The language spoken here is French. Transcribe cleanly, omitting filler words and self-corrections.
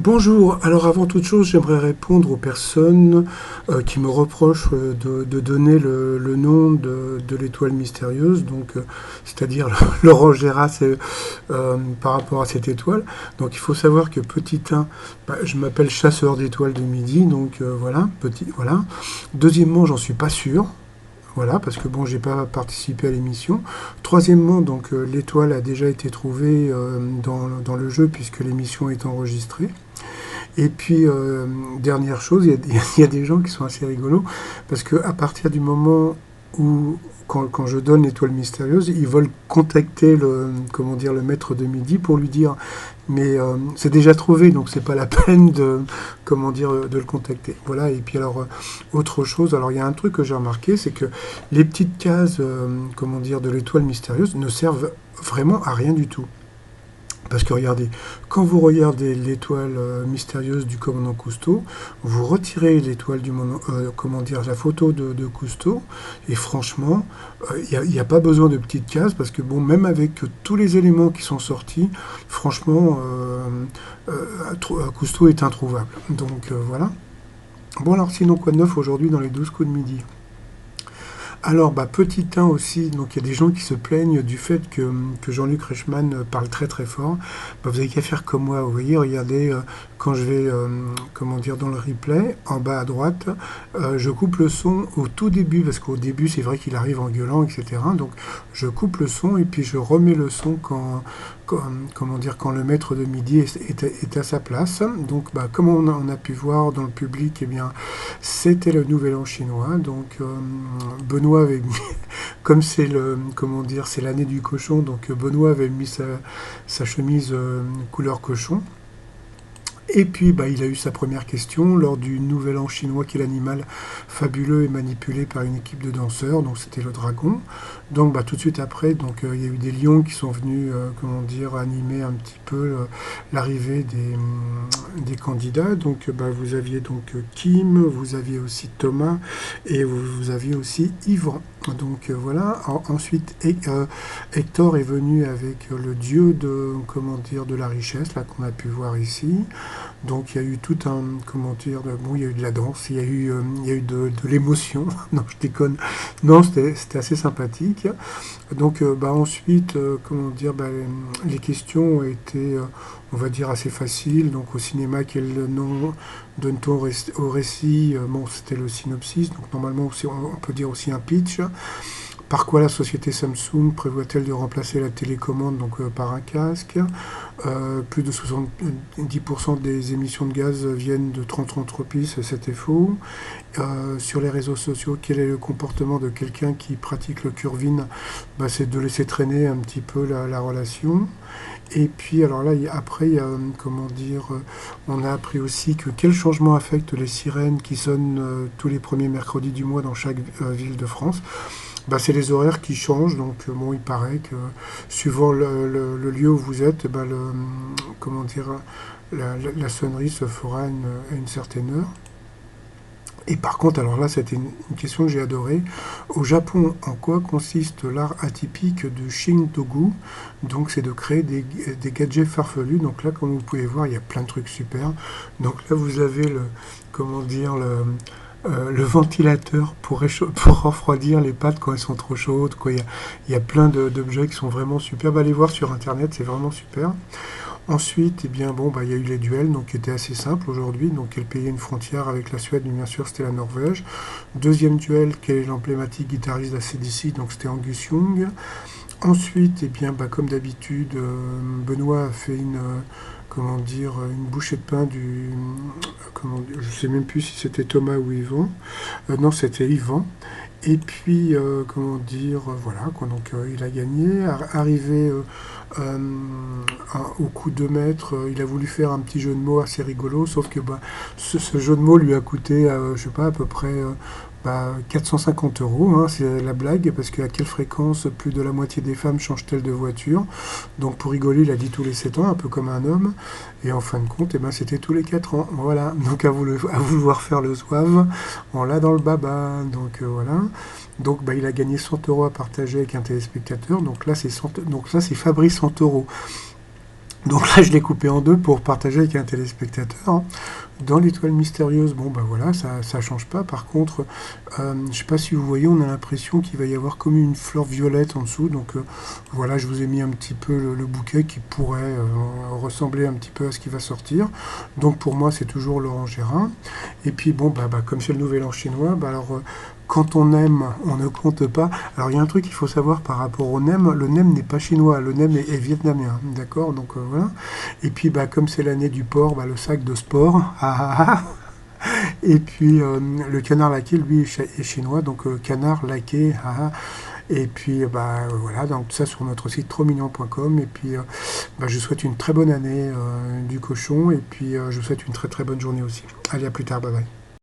Bonjour, alors avant toute chose, j'aimerais répondre aux personnes qui me reprochent de donner le nom de l'étoile mystérieuse, donc c'est-à-dire Laurent Gérard par rapport à cette étoile. Donc il faut savoir que petit 1, je m'appelle chasseur d'étoiles de midi, donc voilà, petit, voilà. Deuxièmement, j'en suis pas sûr. Voilà, parce que bon, j'ai pas participé à l'émission. Troisièmement, donc l'étoile a déjà été trouvée dans le jeu puisque l'émission est enregistrée. Et puis, dernière chose, il y a des gens qui sont assez rigolos, parce qu'à partir du moment où, quand je donne l'étoile mystérieuse, ils veulent contacter comment dire, le maître de midi pour lui dire, mais c'est déjà trouvé, donc c'est pas la peine comment dire, de le contacter. Voilà, et puis alors, autre chose, alors il y a un truc que j'ai remarqué, c'est que les petites cases, comment dire, de l'étoile mystérieuse ne servent vraiment à rien du tout. Parce que regardez, quand vous regardez l'étoile mystérieuse du commandant Cousteau, vous retirez l'étoile comment dire, la photo de Cousteau, et franchement, il n'y a pas besoin de petites cases, parce que bon, même avec tous les éléments qui sont sortis, franchement, Cousteau est introuvable. Donc voilà. Bon alors sinon, quoi de neuf aujourd'hui dans les 12 coups de midi? Alors, petit 1 aussi, donc il y a des gens qui se plaignent du fait que Jean-Luc Reichmann parle très très fort. Vous n'avez qu'à faire comme moi, vous voyez, regardez, quand je vais, comment dire, dans le replay, en bas à droite, je coupe le son au tout début, parce qu'au début, c'est vrai qu'il arrive en gueulant, etc. Donc, je coupe le son et puis je remets le son comment dire, quand le maître de midi est à sa place. Donc, comme on a pu voir dans le public, eh bien, c'était le Nouvel An chinois. Donc, Benoît avait mis, comme c'est comment dire, c'est l'année du cochon, donc Benoît avait mis sa chemise couleur cochon. Et puis, il a eu sa première question lors du Nouvel An chinois, qui est l'animal fabuleux et manipulé par une équipe de danseurs. Donc, c'était le dragon. Donc, tout de suite après, donc il y a eu des lions qui sont venus, comment dire, animer un petit peu l'arrivée des candidats. Donc, vous aviez donc Kim, vous aviez aussi Thomas et vous aviez aussi Yvan. Donc voilà. Ensuite, Hector est venu avec le dieu de, comment dire, de la richesse, là qu'on a pu voir ici. Donc il y a eu tout un, comment dire, bon, il y a eu de la danse, il y a eu de l'émotion. Non, je déconne. Non, c'était assez sympathique. Donc ensuite, comment dire, les questions ont été, on va dire, assez faciles. Donc au cinéma, quel nom donne-t-on au récit? Bon, c'était le synopsis. Donc normalement, on peut dire aussi un pitch. Par quoi la société Samsung prévoit-elle de remplacer la télécommande par un casque? Plus de 70% des émissions de gaz viennent de 30 entreprises, c'était faux. Sur les réseaux sociaux, quel est le comportement de quelqu'un qui pratique le curving? C'est de laisser traîner un petit peu la relation. Et puis, alors là, après, il y a, comment dire, on a appris aussi que quel changement affecte les sirènes qui sonnent tous les premiers mercredis du mois dans chaque ville de France. C'est les horaires qui changent, donc bon, il paraît que suivant le lieu où vous êtes, comment dire, la sonnerie se fera à une certaine heure. Et par contre, alors là, c'était une question que j'ai adorée. Au Japon, en quoi consiste l'art atypique de Shintogu? Donc, c'est de créer des gadgets farfelus. Donc là, comme vous pouvez voir, il y a plein de trucs super. Donc là, vous avez comment dire, le ventilateur pour refroidir les pâtes quand elles sont trop chaudes. Quoi. Il y a plein d'objets qui sont vraiment super. Allez voir sur Internet, c'est vraiment super. Ensuite, il y a eu les duels, donc qui étaient assez simples aujourd'hui. Donc, quel pays a une frontière avec la Suède? Bien sûr, c'était la Norvège. Deuxième duel, quel est l'emblématique guitariste d'ACDC? Donc, c'était Angus Young. Ensuite, comme d'habitude, Benoît a fait comment dire, une bouchée de pain je ne sais même plus si c'était Thomas ou Yvan. Non, c'était Yvan. Et puis, comment dire, voilà, donc il a gagné. Arrivé au coup de maître, il a voulu faire un petit jeu de mots assez rigolo, sauf que ce jeu de mots lui a coûté, je sais pas, à peu près 450 euros, hein, c'est la blague, parce qu'à quelle fréquence plus de la moitié des femmes changent-elles de voiture? Donc pour rigoler, il a dit tous les 7 ans, un peu comme un homme, et en fin de compte, c'était tous les 4 ans. Voilà, donc à vouloir faire le zouave, on l'a dans le baba, donc voilà. Donc il a gagné 100 euros à partager avec un téléspectateur, donc là c'est Fabrice Santoro. Donc là, je l'ai coupé en deux pour partager avec un téléspectateur, hein. Dans l'étoile mystérieuse, bon bah voilà, ça change pas. Par contre, je sais pas si vous voyez, on a l'impression qu'il va y avoir comme une fleur violette en dessous. Donc voilà, je vous ai mis un petit peu le bouquet qui pourrait ressembler un petit peu à ce qui va sortir. Donc pour moi, c'est toujours l'orange airain. Et puis bon, comme c'est le nouvel an chinois, alors quand on aime, on ne compte pas. Alors il y a un truc qu'il faut savoir par rapport au nem. Le nem n'est pas chinois, le nem est vietnamien, d'accord. Donc voilà. Et puis comme c'est l'année du porc, le sac de sport. Et puis le canard laqué, lui, est chinois, donc canard laqué. Et puis voilà, donc tout ça sur notre site trotsmignon.com. Et puis je souhaite une très bonne année du cochon. Et puis je vous souhaite une très très bonne journée aussi. Allez, à plus tard, bye bye.